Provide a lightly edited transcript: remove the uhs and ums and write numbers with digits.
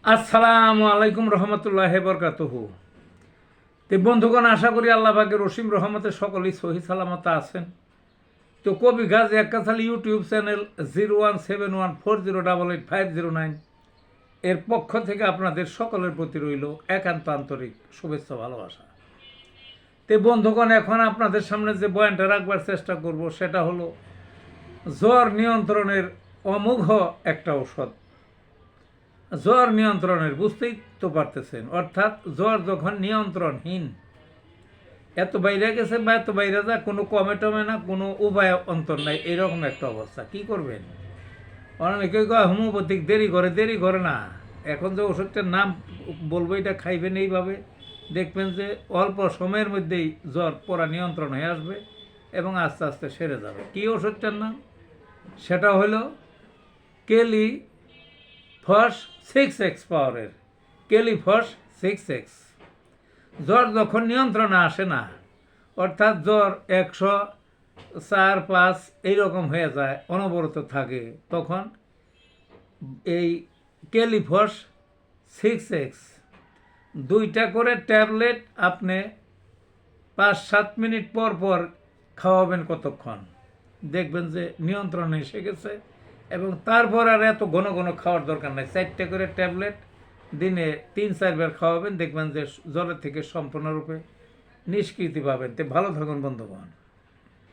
আসসালামু আলাইকুম রহমতুল্লাহ বরকাতুহু। তো বন্ধুগণ, আশা করি আল্লাহ পাকের রসিম রহমতে সকলেই সহি সালামত আছেন। তো কবি গাজী আক্কাস আলী ইউটিউব চ্যানেল 017140885009 এর পক্ষ থেকে আপনাদের সকলের প্রতি রইল একান্ত আন্তরিক শুভেচ্ছা ভালোবাসা। তো বন্ধুগণ, এখন আপনাদের সামনে যে বয়ানটা রাখবার চেষ্টা করব সেটা হলো জ্বর নিয়ন্ত্রণের অমোঘ একটা ঔষধ। জ্বর নিয়ন্ত্রণের বুঝতেই তো পারতেছেন, অর্থাৎ জ্বর যখন নিয়ন্ত্রণহীন, এত বাইরে গেছে বা এত বাইরে যা কোনো কমে টমে না, কোনো উপায় অন্তর নাই, এরকম একটা অবস্থা। কি করবেন? অনেকে কয় হোমিওপ্যাথিক দেরি করে না। এখন যে ওষুধটার নাম বলবো এটা খাইবেন এইভাবে, দেখবেন যে অল্প সময়ের মধ্যেই জ্বর পড়া নিয়ন্ত্রণ হয়ে আসবে এবং আস্তে আস্তে সেরে যাবে। কি ওষুধটার নাম? সেটা হলো কেলি ফস 6X পাওয়ারের কেলিফস 6X। জ্বর যখন নিয়ন্ত্রণে আসে না, অর্থাৎ জ্বর 104-5 এইরকম হয়ে যায়, অনবরত থাকে, তখন এই কেলিফস 6X 2টা করে ট্যাবলেট আপনি 5-7 মিনিট পর পর খাওয়াবেন। কতক্ষণ দেখবেন যে নিয়ন্ত্রণে এসে গেছে, এবং তারপর আর এত ঘন ঘন খাওয়ার দরকার নাই। 4টা করে ট্যাবলেট দিনে 3-4 বার খাওয়াবেন, দেখবেন যে জ্বরের থেকে সম্পূর্ণরূপে নিষ্কৃতি পাবেন। তো ভালো থাকুন বন্ধুগণ।